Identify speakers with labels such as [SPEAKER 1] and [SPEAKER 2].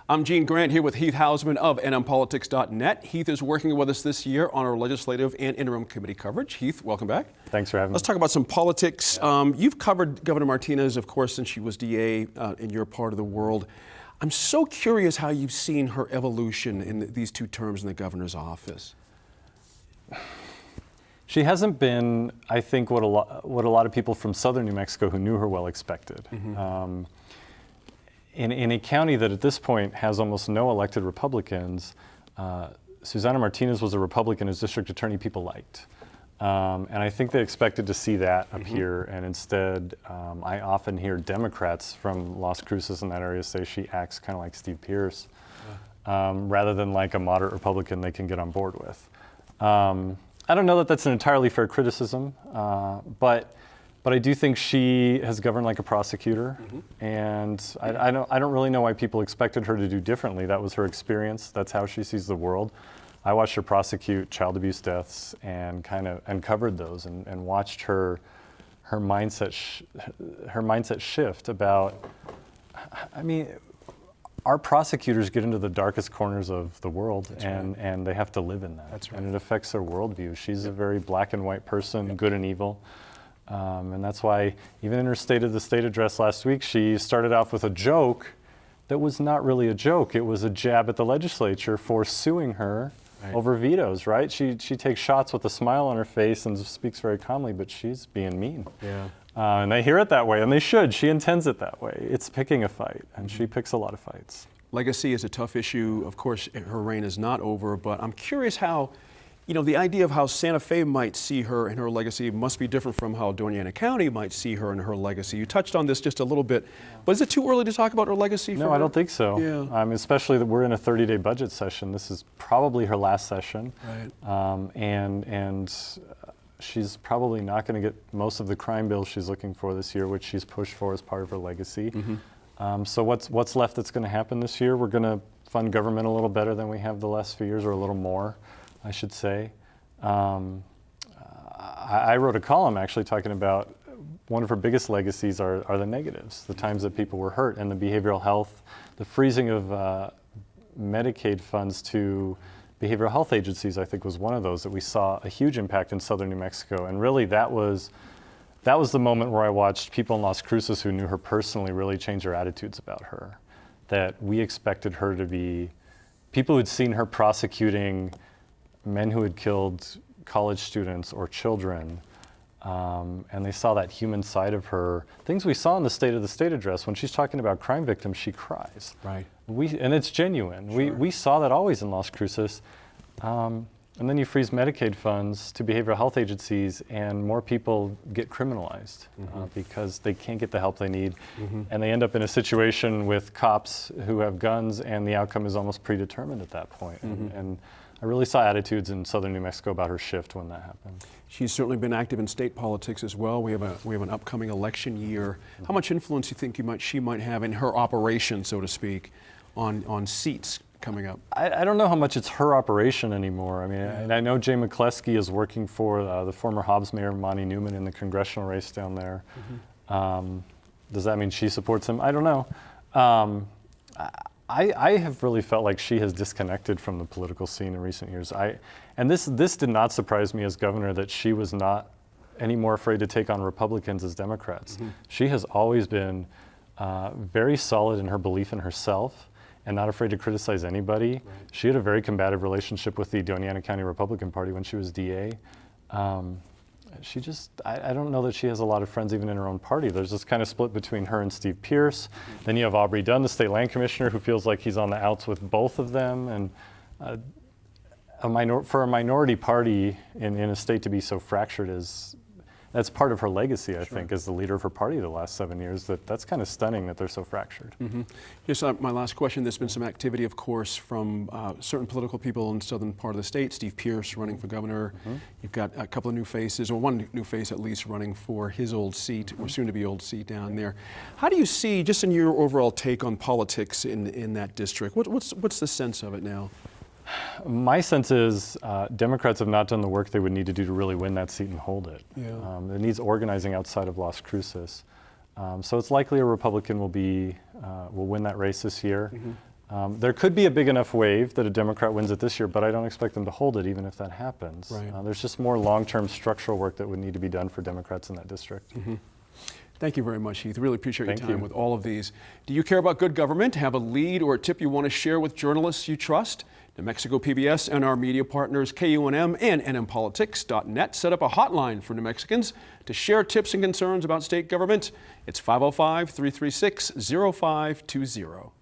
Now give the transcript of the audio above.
[SPEAKER 1] I'm Gene Grant here with Heath Hausman of nmpolitics.net. Heath is working with us this year on our legislative and interim committee coverage. Heath, welcome back.
[SPEAKER 2] Thanks for having me.
[SPEAKER 1] Let's talk about some politics. You've covered Governor Martinez, of course, since she was DA in your part of the world. I'm so curious how you've seen her evolution in these two terms in the governor's office.
[SPEAKER 2] She hasn't been, I think, what a lot of people from southern New Mexico who knew her well expected. Mm-hmm. In a county that at this point has almost no elected Republicans, Susana Martinez was a Republican whose district attorney people liked. And I think they expected to see that up here, and instead I often hear Democrats from Las Cruces in that area say she acts kind of like Steve Pierce, rather than like a moderate Republican they can get on board with. I don't know that that's an entirely fair criticism, but I do think she has governed like a prosecutor, and I don't really know why people expected her to do differently. That was her experience. That's how she sees the world. I watched her prosecute child abuse deaths and covered those and watched her mindset shift about. I mean, our prosecutors get into the darkest corners of the world, and they have to live in that. That's right. And it affects their worldview. She's a very black and white person, good and evil. And that's why even in her State of the State address last week, she started off with a joke that was not really a joke. It was a jab at the legislature for suing her over vetoes, right? She takes shots with a smile on her face and speaks very calmly, but she's being mean. Yeah. And they hear it that way, and they should. She intends it that way. It's picking a fight, and she picks a lot of fights.
[SPEAKER 1] Legacy is a tough issue. Of course, her reign is not over, but I'm curious how, the idea of how Santa Fe might see her and her legacy must be different from how Doña Ana County might see her and her legacy. You touched on this just a little bit, but is it too early to talk about her legacy?
[SPEAKER 2] No, I don't think so. Yeah. Especially that we're in a 30-day budget session. This is probably her last session. Right. And she's probably not going to get most of the crime bills she's looking for this year, which she's pushed for as part of her legacy. So what's left that's going to happen this year? We're going to fund government a little better than we have the last few years, or a little more, I should say. I wrote a column actually talking about one of her biggest legacies are the negatives, the times that people were hurt, and the behavioral health, the freezing of Medicaid funds to behavioral health agencies, I think, was one of those that we saw a huge impact in southern New Mexico. And really that was the moment where I watched people in Las Cruces who knew her personally really change their attitudes about her. That we expected her to be, people who'd seen her prosecuting men who had killed college students or children, and they saw that human side of her. Things we saw in the State of the State address, when she's talking about crime victims, she cries. Right. And it's genuine. Sure. We saw that always in Las Cruces. And then you freeze Medicaid funds to behavioral health agencies, and more people get criminalized because they can't get the help they need. And they end up in a situation with cops who have guns, and the outcome is almost predetermined at that point. And I really saw attitudes in southern New Mexico about her shift when that happened. She's certainly been active in state politics as well. We have an upcoming election year. How much influence do you think she might have in her operation, so to speak, on seats coming up? I don't know how much it's her operation anymore. I mean, and I know Jay McCleskey is working for the former Hobbs Mayor Monty Newman in the congressional race down there. Does that mean she supports him? I don't know. I have really felt like she has disconnected from the political scene in recent years. And this did not surprise me as governor, that she was not any more afraid to take on Republicans as Democrats. She has always been very solid in her belief in herself and not afraid to criticize anybody. Right. She had a very combative relationship with the Doña Ana County Republican Party when she was DA. She just, I don't know that she has a lot of friends even in her own party. There's this kind of split between her and Steve Pierce. Then you have Aubrey Dunn, the state land commissioner, who feels like he's on the outs with both of them. And for a minority party in a state to be so fractured that's part of her legacy, I think, as the leader of her party the last 7 years. That's kind of stunning that they're so fractured. Just my last question, there's been some activity, of course, from certain political people in the southern part of the state. Steve Pierce running for governor. You've got a couple of new faces, or one new face at least, running for his old seat, or soon to be old seat down there. How do you see, just in your overall take on politics in that district, what's the sense of it now? My sense is Democrats have not done the work they would need to do to really win that seat and hold it. Yeah. It needs organizing outside of Las Cruces. So it's likely a Republican will win that race this year. There could be a big enough wave that a Democrat wins it this year, but I don't expect them to hold it even if that happens.
[SPEAKER 1] Right.
[SPEAKER 2] There's just more long-term structural work that would need to be done for Democrats in that district.
[SPEAKER 1] Thank you very much, Heath. Really appreciate your
[SPEAKER 2] Thank
[SPEAKER 1] time
[SPEAKER 2] you.
[SPEAKER 1] with all of these. Do you care about good government? Have a lead or a tip you want to share with journalists you trust? New Mexico PBS and our media partners KUNM and nmpolitics.net set up a hotline for New Mexicans to share tips and concerns about state government. It's 505-336-0520.